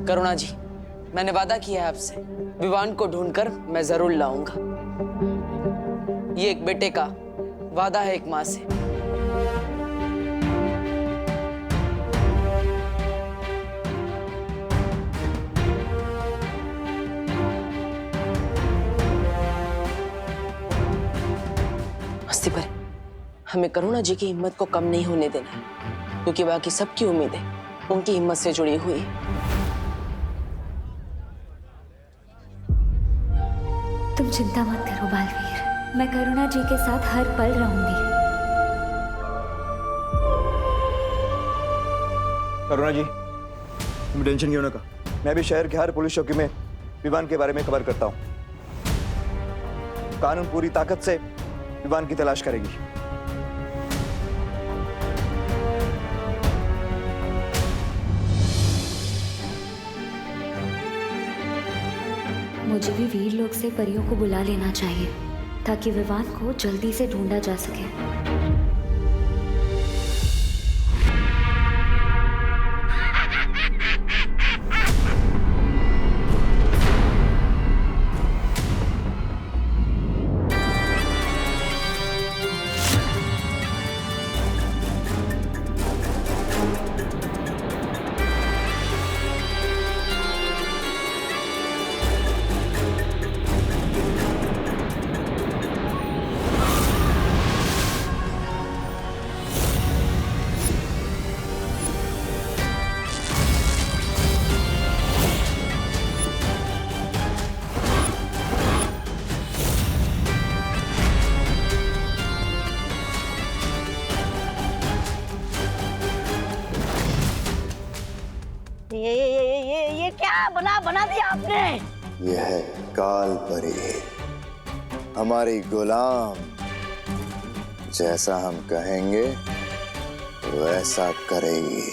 करुणा जी, मैंने वादा किया है आपसे, विवान को ढूंढकर मैं जरूर लाऊंगा। ये एक बेटे का वादा है एक माँ से। मस्ती पर हमें करुणा जी की हिम्मत को कम नहीं होने देना है, क्योंकि बाकी सबकी उम्मीदें उनकी हिम्मत से जुड़ी हुई है। तुम चिंता मत करो बालवीर, मैं करुणा जी के साथ हर पल रहूंगी। करुणा जी, तुम टेंशन क्यों ना का, मैं भी शहर के हर पुलिस चौकी में विवान के बारे में खबर करता हूँ। कानून पूरी ताकत से विवान की तलाश करेगी। मुझे भी वीर लोग से परियों को बुला लेना चाहिए ताकि विवान को जल्दी से ढूंढा जा सके। ये क्या बना दिया आपने? यह है काल परी, हमारी गुलाम। जैसा हम कहेंगे वैसा करेगी।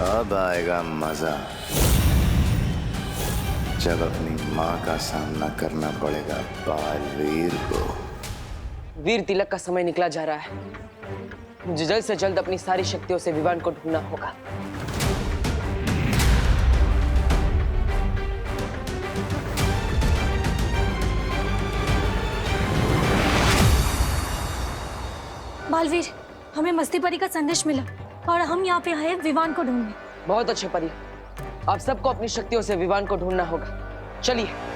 अब आएगा मजा, जब अपनी माँ का सामना करना पड़ेगा बालवीर को। वीर तिलक का समय निकला जा रहा है। मुझे जल्द से जल्द अपनी सारी शक्तियों से विवान को ढूंढना होगा। बालवीर, हमें मस्ती परी का संदेश मिला और हम यहाँ पे आए विवान को ढूंढने। बहुत अच्छे परी, आप सबको अपनी शक्तियों से विवान को ढूंढना होगा। चलिए।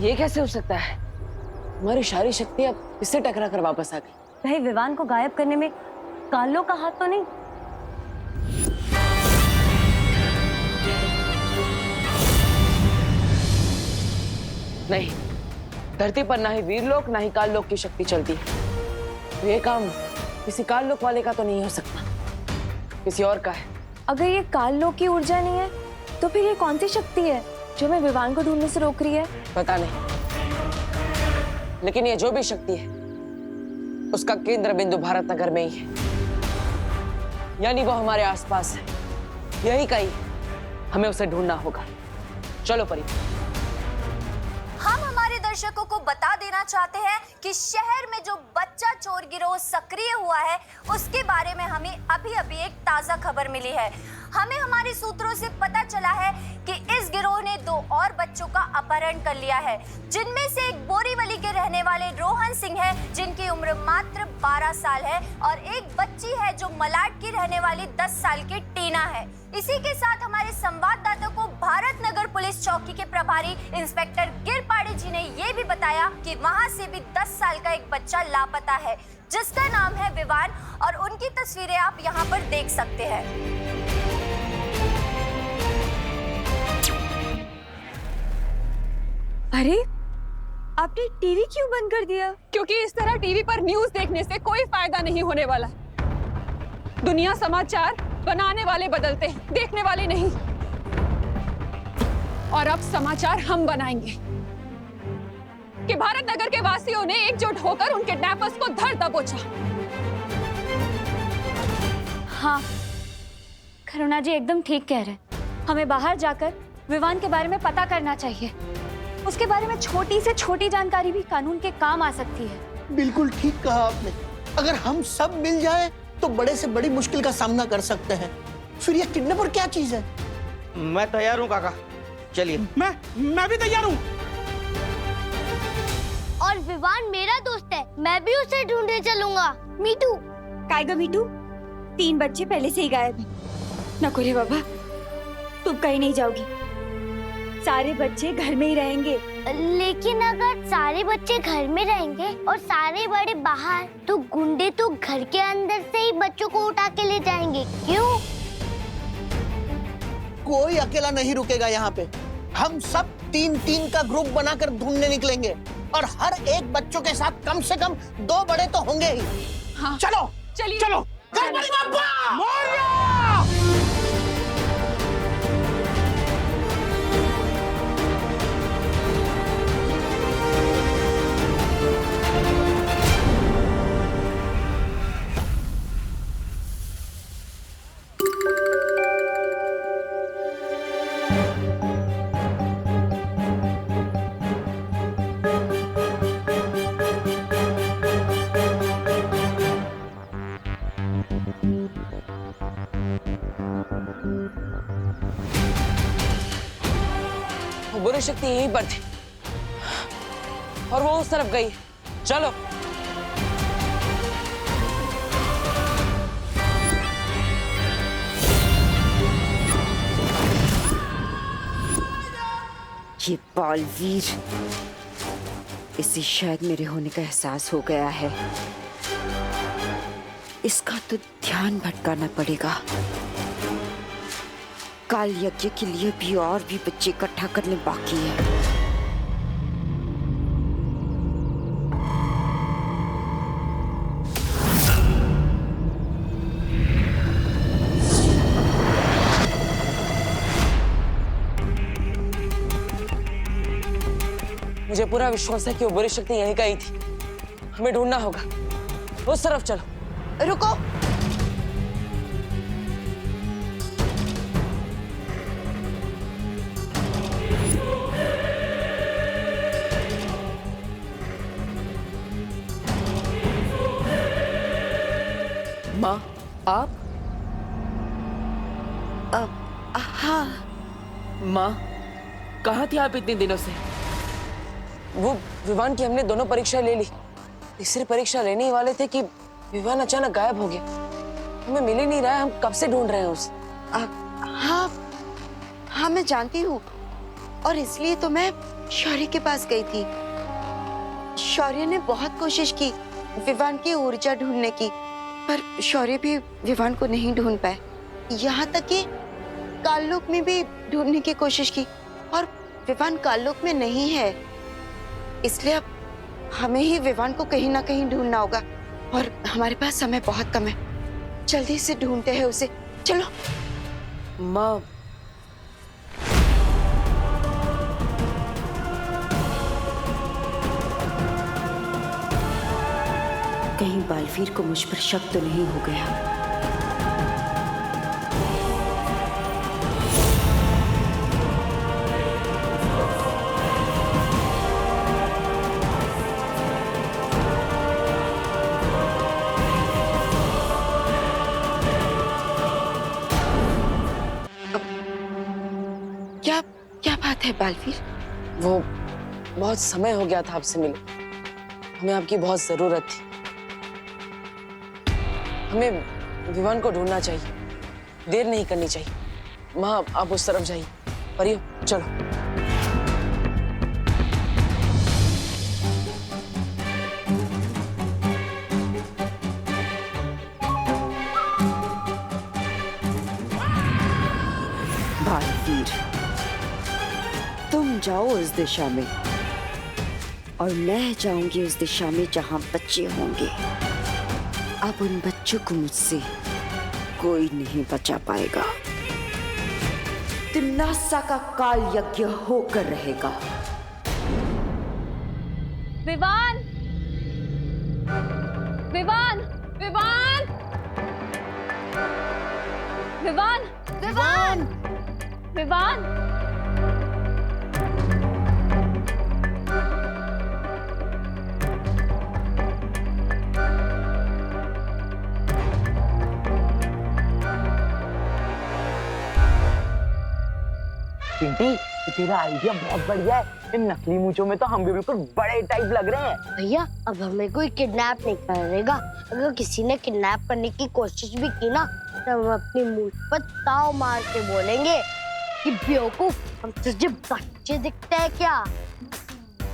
ये कैसे हो सकता है? हमारी सारी शक्ति अब इससे टकरा कर वापस आ गई। कहीं विवान को गायब करने में कालो का हाथ तो नहीं? नहीं, धरती पर ना ही वीरलोक ना ही काललोक की शक्ति चलती है। तो ये काम किसी काललोक वाले का तो नहीं हो सकता, किसी और का है। अगर ये काललोक की ऊर्जा नहीं है तो फिर ये कौन सी शक्ति है जो हमें विवान को ढूंढने से रोक रही है? पता नहीं, लेकिन ये जो भी शक्ति है उसका केंद्र बिंदु भारत नगर में ही है, यानी वो हमारे आसपास है। यही कहीं हमें उसे ढूंढना होगा। चलो परी। हम हमारे दर्शकों को बता देना चाहते हैं कि शहर में जो बच्चा चोर गिरोह सक्रिय हुआ है उसके बारे में हमें अभी अभी एक ताजा खबर मिली है। हमें हमारे सूत्रों से पता चला है कि इस गिरोह ने 2 और बच्चों का अपहरण कर लिया है, जिनमें से एक बोरीवली के रहने वाले रोहन सिंह है जिनकी उम्र मात्र 12 साल है, और एक बच्ची है जो मलाड की रहने वाली 10 साल की टीना है। इसी के साथ हमारे संवाददाता को भारत नगर पुलिस चौकी प्रभारी इंस्पेक्टर गिरपाड़े जी ने ये भी बताया कि वहां से भी 10 साल का एक बच्चा लापता है जिसका नाम है विवान, और उनकी तस्वीरें आप यहाँ पर देख सकते हैं। अरे आपने टीवी क्यों बंद कर दिया? क्योंकि इस तरह टीवी पर न्यूज़ देखने से कोई फायदा नहीं होने वाला। दुनिया समाचार बनाने वाले बदलते हैं, देखने वाले नहीं। और अब समाचार हम बनाएंगे कि भारत नगर के वासियों ने एकजुट होकर उन किडनैपर्स को धर दबोचा। हाँ, करुणा जी एकदम ठीक कह रहे हैं। हमें बाहर जाकर विवान के बारे में पता करना चाहिए। उसके बारे में छोटी से छोटी जानकारी भी कानून के काम आ सकती है। बिल्कुल ठीक कहा आपने। अगर हम सब मिल जाएं, तो बड़े से बड़ी मुश्किल का सामना कर सकते हैं। फिर ये किडनैपर क्या चीज है? मैं तैयार हूँ काका, चलिए। मैं भी तैयार हूँ। और विवान मेरा दोस्त है, मैं भी उसे ढूंढने चलूंगा। मीठू। कायगा मीठू, 3 बच्चे पहले से ही गायब हैं। नको रे बाबा, तुम कहीं नहीं जाओगी। सारे बच्चे घर में ही रहेंगे। लेकिन अगर सारे बच्चे घर में रहेंगे और सारे बड़े बाहर, तो गुंडे तो घर के अंदर से ही बच्चों को उठा के ले जाएंगे। क्यों? कोई अकेला नहीं रुकेगा यहाँ पे। हम सब 3-3 का ग्रुप बनाकर ढूंढने निकलेंगे और हर एक बच्चों के साथ कम से कम 2 बड़े तो होंगे ही। हाँ। चलो चलिए, चलो। गणपति बप्पा मोरया! बुरी शक्ति यहीं पर थी और वो उस तरफ गई। चलो। ये बालवीर, इसे शायद मेरे होने का एहसास हो गया है। इसका तो ध्यान भटकाना पड़ेगा। काल यज्ञ के लिए भी और भी बच्चे इकट्ठा करने बाकी है। मुझे पूरा विश्वास है कि वो बुरी शक्ति यहीं का ही थी। हमें ढूंढना होगा। उस तरफ चलो। रुको, माँ, आप? हाँ। माँ, कहाँ थी आप इतने दिनों से? वो विवान की हमने दोनों परीक्षा ले ली। तीसरी परीक्षा लेने ही वाले थे कि विवान अचानक गायब हो गया। हमें मिल ही नहीं रहा है। हम कब से ढूंढ रहे हैं उसे। हाँ मैं जानती हूँ, और इसलिए तो मैं शौर्य के पास गई थी। शौर्य ने बहुत कोशिश की विवान की ऊर्जा ढूंढने की, पर शौर्य भी विवान को नहीं ढूंढ पाए। यहाँ तक कि काललोक में भी ढूंढने की कोशिश की, और विवान काललोक में नहीं है। इसलिए अब हमें ही विवान को कहीं ना कहीं ढूंढना होगा, और हमारे पास समय बहुत कम है। जल्दी से ढूंढते हैं उसे। चलो। माँ, कहीं बालवीर को मुझ पर शक तो नहीं हो गया। क्या बात है बालवीर? वो बहुत समय हो गया था आपसे मिले। हमें आपकी बहुत जरूरत थी। हमें विवान को ढूंढना चाहिए, देर नहीं करनी चाहिए। माँ, आप उस तरफ जाइए। परियो, चलो। बालवीर, तुम जाओ उस दिशा में और मैं जाऊंगी उस दिशा में जहां बच्चे होंगे। अब उन बच्चों को मुझसे कोई नहीं बचा पाएगा। तिम्नासा का काल यज्ञ होकर रहेगा। विवान, विवान, विवान, विवान, विवान, विवान। चिंटी, तेरा आइडिया बहुत बढ़िया है। इन नकली मूंछों में तो हम भी बिल्कुल बड़े टाइप लग रहे हैं। भैया अब हमें कोई किडनैप नहीं करेगा। अगर किसी ने किडनैप करने की कोशिश भी की ना तो हम अपनी मूंछ पर ताव मार के बोलेंगे कि बेवकूफ, हम तुझे बच्चे दिखते हैं क्या?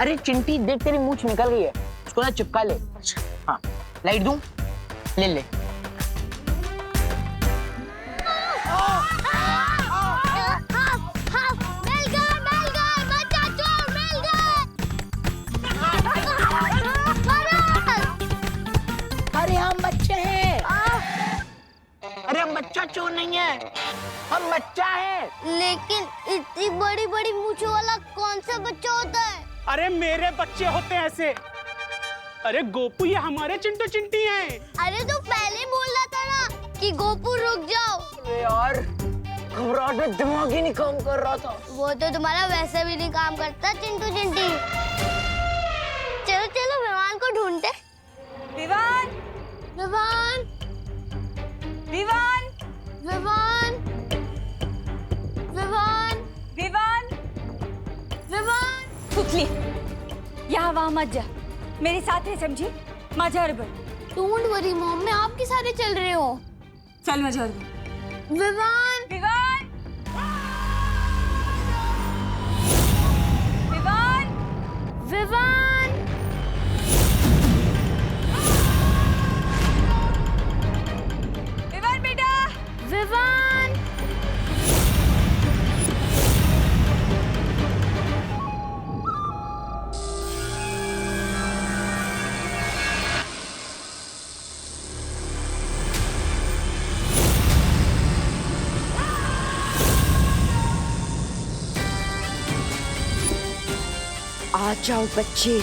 अरे चिंटी देख, तेरी मूंछ निकल गई है, उसको ना चिपका ले। हाँ, लाइट दूं? ले ले। अरे हम बच्चे हैं। अरे हम बच्चा चोर नहीं है, हम बच्चा है। लेकिन इतनी बड़ी बड़ी मूंछों वाला कौन सा बच्चा होता है? अरे मेरे बच्चे होते हैं ऐसे। अरे गोपू, ये हमारे चिंटू चिंटी हैं। अरे तो पहले बोल रहा था ना कि गोपू रुक जाओ। अरे यार, घबराहट में दिमाग ही नहीं काम कर रहा था। वो तो तुम्हारा वैसे भी नहीं काम करता चिंटू चिंटी। चलो चलो विवान को ढूंढते। विवान, विवान, विवान, विवान, विवान, विवान, विवान। सुतली, यहाँ वहाँ मत जा, मेरे साथ है, समझी? मजहरबन। डोंट वरी मॉम, मैं आपके सारे चल रहे हो। चल मजहरबन। विवान, विवान, विवान, विवान, विवान बेटा, विवान। आ जाओ बच्चे,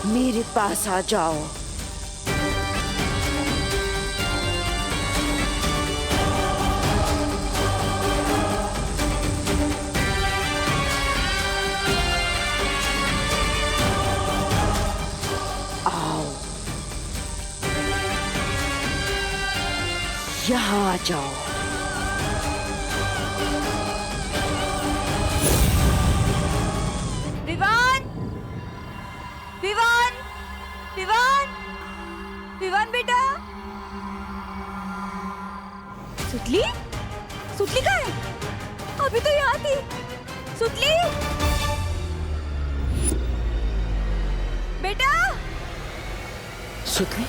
मेरे पास आ जाओ। आओ, यहाँ आ जाओ। विवान, विवान, विवान, विवान बेटा। सुतली, सुतली कहाँ है? अभी तो यहाँ थी। सुतली, बेटा। सुतली,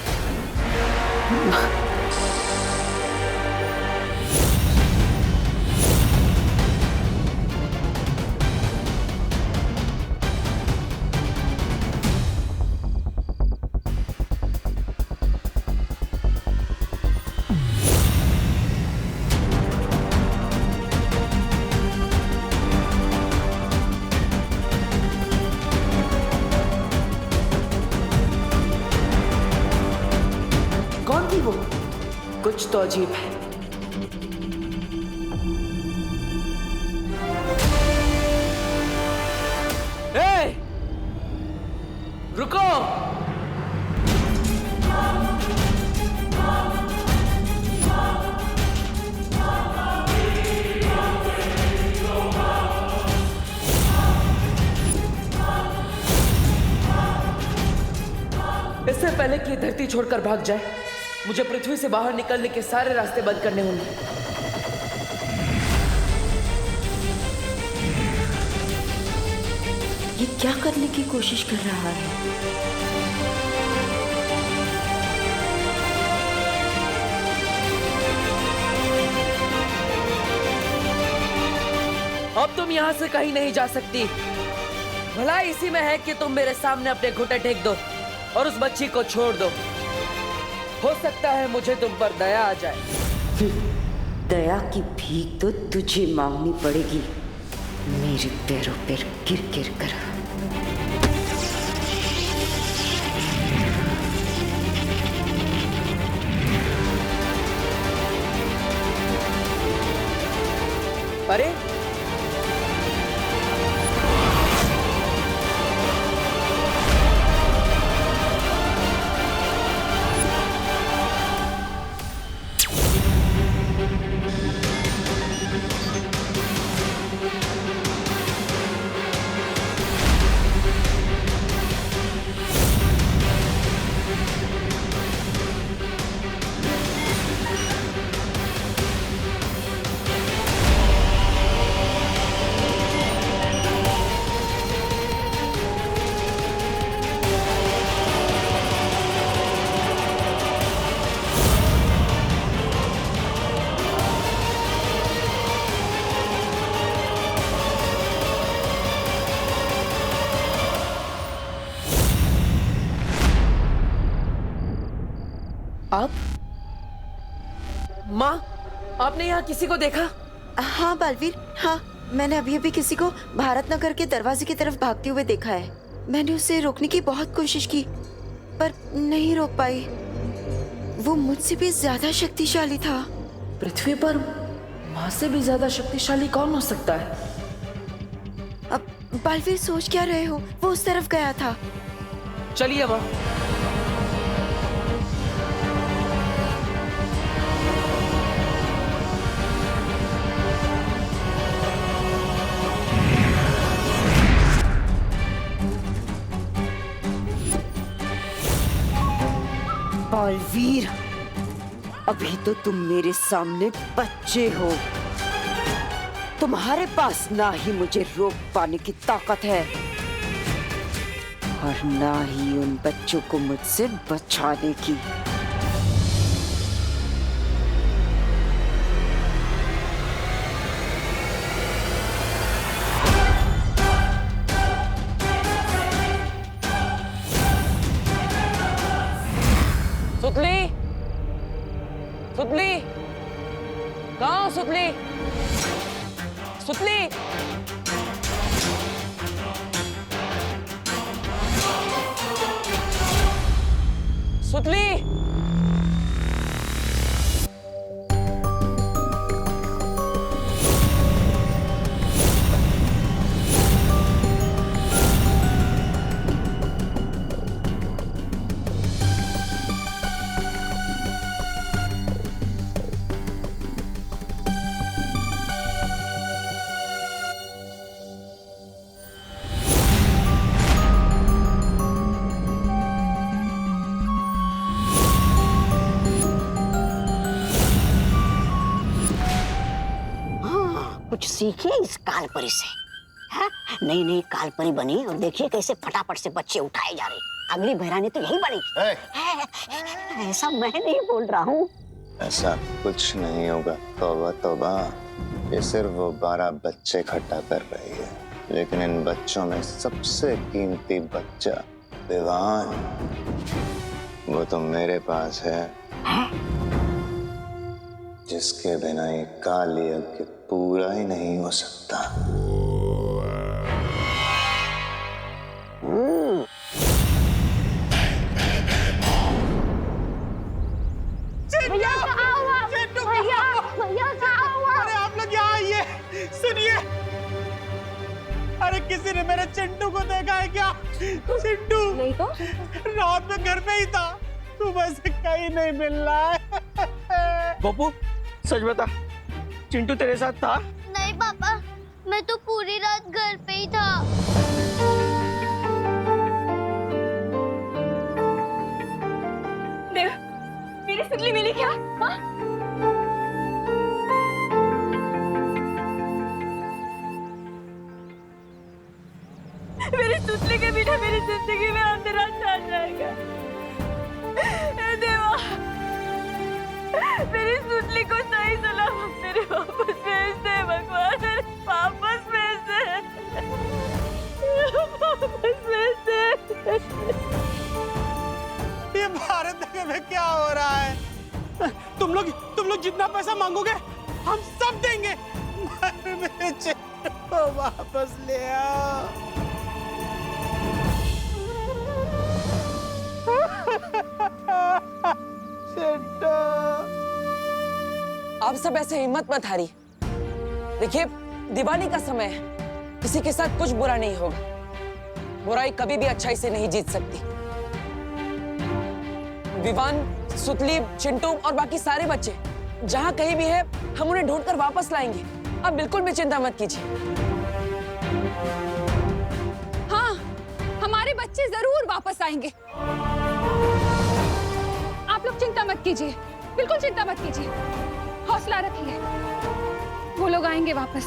कौन थी वो? कुछ तो अजीब है। ए, रुको। इससे पहले कि ये धरती छोड़कर भाग जाए, मुझे पृथ्वी से बाहर निकलने के सारे रास्ते बंद करने होंगे। ये क्या करने की कोशिश कर रहा है? अब तुम यहाँ से कहीं नहीं जा सकती। भलाई इसी में है कि तुम मेरे सामने अपने घुटने टेक दो और उस बच्ची को छोड़ दो। हो सकता है मुझे तुम पर दया आ जाए। दया की भीख तो तुझे मांगनी पड़ेगी, मेरे पैरों पर गिर गिर कर। अरे अब माँ, आपने यहाँ किसी को देखा? हाँ बालवीर, हाँ मैंने अभी अभी किसी को भारत नगर के दरवाजे की तरफ भागते हुए देखा है। मैंने उसे रोकने की बहुत कोशिश की पर नहीं रोक पाई। वो मुझसे भी ज्यादा शक्तिशाली था। पृथ्वी पर माँ से भी ज्यादा शक्तिशाली कौन हो सकता है? अब बालवीर सोच क्या रहे हो? वो उस तरफ गया था। चलिए माँ। बालवीर, अभी तो तुम मेरे सामने बच्चे हो। तुम्हारे पास ना ही मुझे रोक पाने की ताकत है और ना ही उन बच्चों को मुझसे बचाने की। सुतली, सुतली, कहाँ हो सुतली? सुतली, सुतली, कुछ सीखिए इस कालपरी से। हाँ? नई नई कालपरी बनी और देखिए कैसे फटाफट से बच्चे उठाए जा रहे। अगली बहरानी तो यही बनेगी। ऐसा मैं नहीं बोल रहा हूँ। ऐसा कुछ नहीं होगा। तौबा तौबा, ये सिर्फ वो 12 बच्चे इकट्ठा कर रही है, लेकिन इन बच्चों में सबसे कीमती बच्चा विवान, वो तो मेरे पास है, जिसके बिना ये काल यज्ञ पूरा ही नहीं हो सकता। भैया कहाँ हुआ? भैया, भैया कहाँ हुआ? अरे आप लोग यहाँ आइए, सुनिए। अरे किसी ने मेरे चिंटू को देखा है क्या? चिंटू नहीं तो रात में घर पे ही था, सुबह से कहीं नहीं मिल रहा है। बब्बू सच बता, चिंटू तेरे साथ था? नहीं पापा, मैं तो पूरी रात घर पे ही था। देव, मेरी सुतली मिली क्या? हाँ? मेरी सुतली के बिना मेरी जिंदगी में अंधेरा छा जाएगा। देवा, मेरी सुतली को सही सलामत मेरे वापस भेज दे भगवान, वापस भेज। पैसा मांगोगे हम सब देंगे, मगर मेरे चिंटू को वापस ले आओ। चिंटू, आप सब ऐसे हिम्मत मत हारी। देखिए, दिवाली का समय है, किसी के साथ कुछ बुरा नहीं होगा। बुराई कभी भी अच्छाई से नहीं जीत सकती। विवान, सुतली, चिंटू और बाकी सारे बच्चे जहां कहीं भी है, हम उन्हें ढूंढकर वापस लाएंगे। आप बिल्कुल भी चिंता मत कीजिए। हाँ, हमारे बच्चे जरूर वापस आएंगे। आप लोग चिंता मत कीजिए, बिल्कुल चिंता मत कीजिए, हौसला रखिए, वो लोग आएंगे वापस।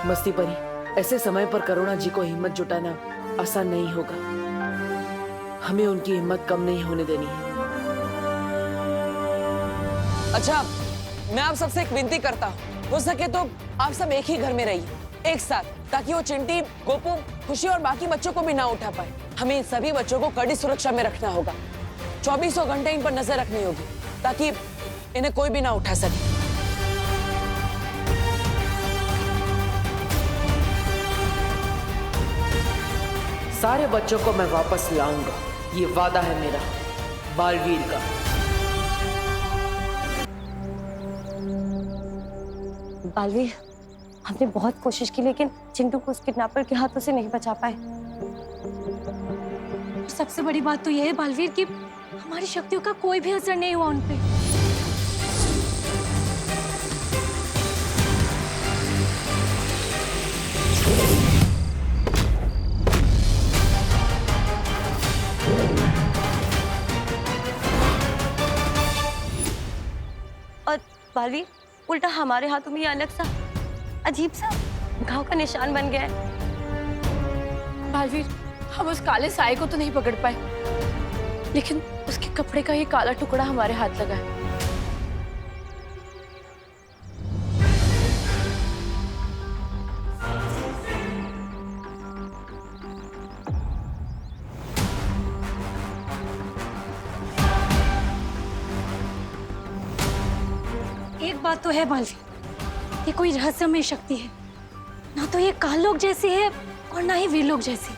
मस्ती परी, ऐसे समय पर करुणा जी को हिम्मत जुटाना आसान नहीं होगा। हमें उनकी हिम्मत कम नहीं होने देनी है। अच्छा, मैं आप सबसे एक विनती करता हूँ, हो सके तो आप सब एक ही घर में रहिए, एक साथ, ताकि वो चिंटी, गोपू, खुशी और बाकी बच्चों को भी ना उठा पाए। हमें इन सभी बच्चों को कड़ी सुरक्षा में रखना होगा। 24 घंटे इन पर नजर रखनी होगी, ताकि इन्हें कोई भी ना उठा सके। सारे बच्चों को मैं वापस लाऊंगा, ये वादा है मेरा बालवीर का। बालवीर, हमने बहुत कोशिश की, लेकिन चिंटू को उस किडनैपर के हाथों से नहीं बचा पाए। सबसे बड़ी बात तो यह है बालवीर कि हमारी शक्तियों का कोई भी असर नहीं हुआ उन पे। और बालवीर, उल्टा हमारे हाथों में ये अलग सा अजीब सा घाव का निशान बन गया है। बालवीर, हम उस काले साए को तो नहीं पकड़ पाए, लेकिन उसके कपड़े का ये काला टुकड़ा हमारे हाथ लगा है। एक बात तो है बालवीर, ये कोई रहस्यमय शक्ति है, ना तो ये काल लोग जैसी है और ना ही वीर लोग जैसी।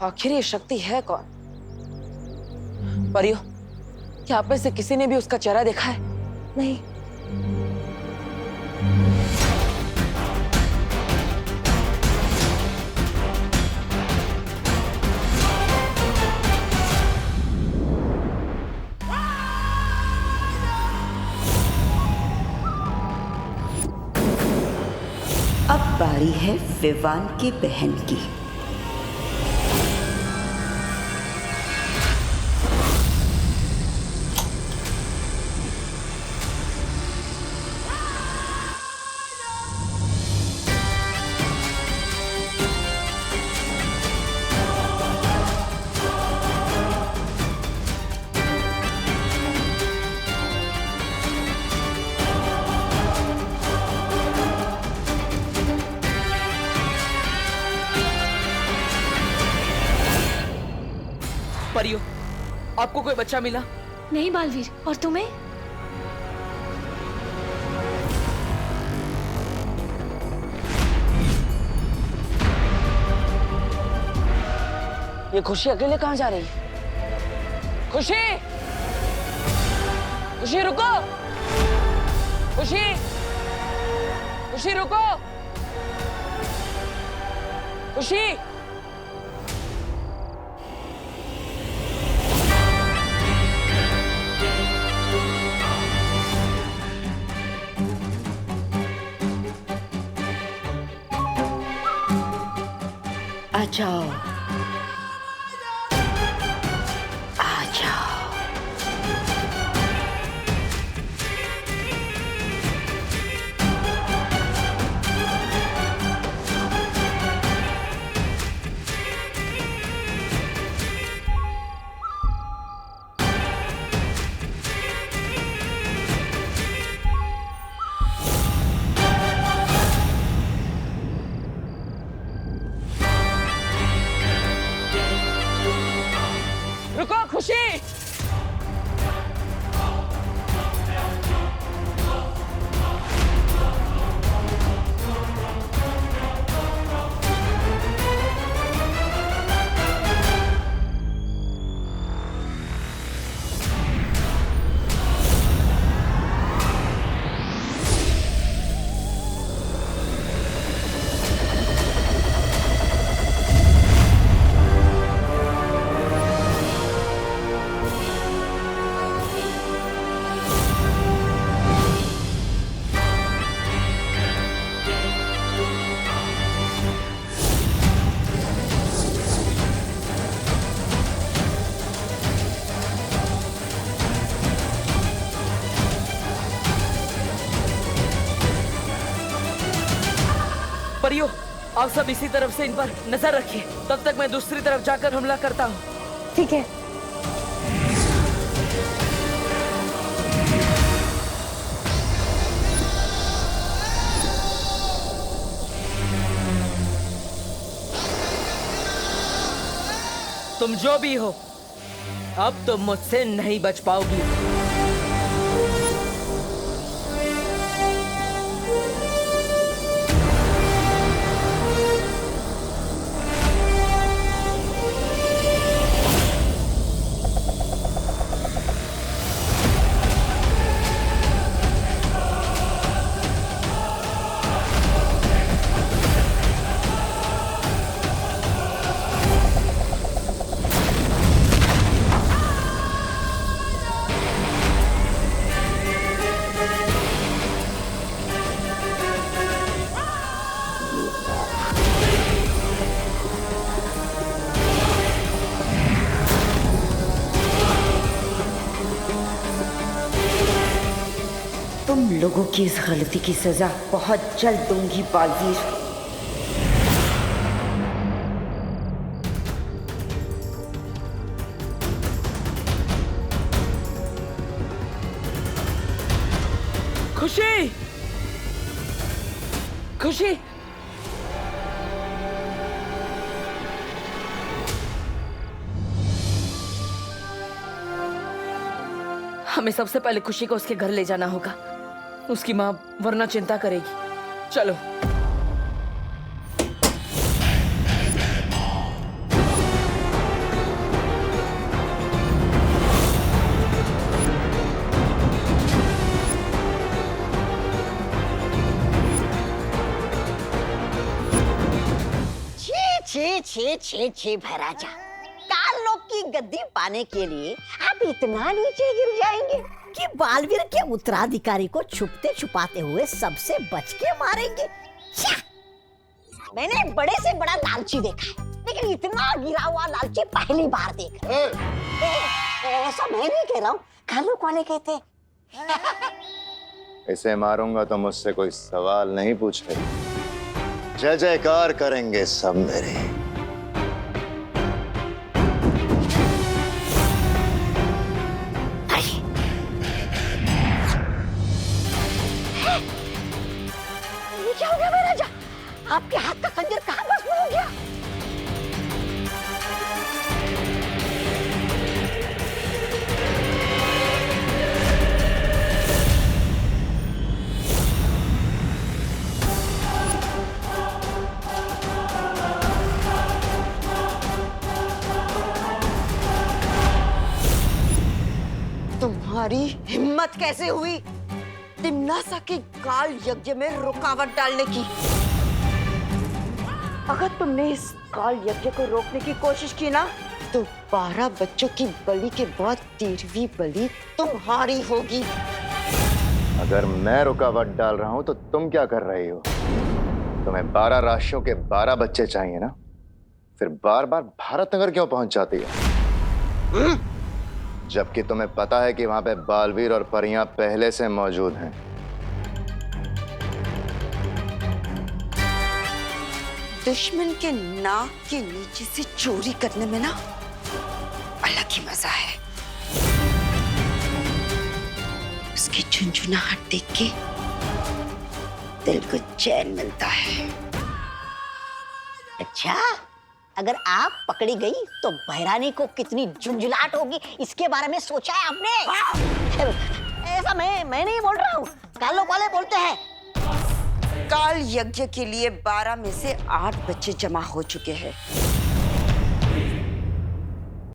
आखिर ये शक्ति है कौन? परियो, क्या आप में से किसी ने भी उसका चेहरा देखा है? नहीं। अब बारी है विवान की बहन की। परियो, आपको कोई बच्चा मिला? नहीं बालवीर, और तुम्हें? ये खुशी अकेले कहाँ जा रही है? खुशी! खुशी रुको! खुशी! खुशी रुको! खुशी! आ जाओ, आ जाओ। परियो, आप सब इसी तरफ से इन पर नजर रखिए, तब तक मैं दूसरी तरफ जाकर हमला करता हूँ। ठीक है। तुम जो भी हो, अब तुम मुझसे नहीं बच पाओगी। तुम लोगों की इस गलती की सजा बहुत जल्द दूंगी बालवीर। खुशी, खुशी, हमें सबसे पहले खुशी को उसके घर ले जाना होगा। उसकी माँ वरना चिंता करेगी। चलो। छे भैराजा, काल लोग की गद्दी पाने के लिए आप इतना नीचे गिर जाएंगे कि बालवीर के उत्तराधिकारी को छुपते छुपाते हुए सबसे बच के मारेंगे। मैंने बड़े से बड़ा लालची देखा है, लेकिन इतना गिरा हुआ लालची पहली बार देख रहा हूं। ऐसा मैं नहीं कह रहा हूँ, कालूक वाले कहते। इसे मारूंगा तो मुझसे कोई सवाल नहीं पूछे, जय जयकार करेंगे सब मेरे। ये क्या हो गया महाराजा? आपके हाथ का खंजर कहाँ भस्म हो गया? तुम्हारी हिम्मत कैसे हुई तिम्नासा के काल यज्ञ में रुकावट डालने की? अगर तुमने इस काल यज्ञ को रोकने की कोशिश की ना, तो 12 बच्चों की बलि के बाद 13वीं बलि तुम्हारी होगी। अगर मैं रुकावट डाल रहा हूं तो तुम क्या कर रही हो? तुम्हें 12 राशियों के 12 बच्चे चाहिए ना? फिर बार बार भारत नगर क्यों पहुंच जाती है? जबकि तुम्हें पता है कि वहां पे बालवीर और परियां पहले से मौजूद हैं। दुश्मन के नाक के नीचे से चोरी करने में ना अलग ही मजा है। उसकी झुंझुनाहट देख के दिल को चैन मिलता है। अच्छा, अगर आप पकड़ी गई तो बहरानी को कितनी झुंझुलाहट होगी, इसके बारे में सोचा है आपने? ऐसा मैं नहीं बोल रहा हूँ, कालों वाले बोलते हैं। काल यज्ञ के लिए 12 में से 8 बच्चे जमा हो चुके हैं।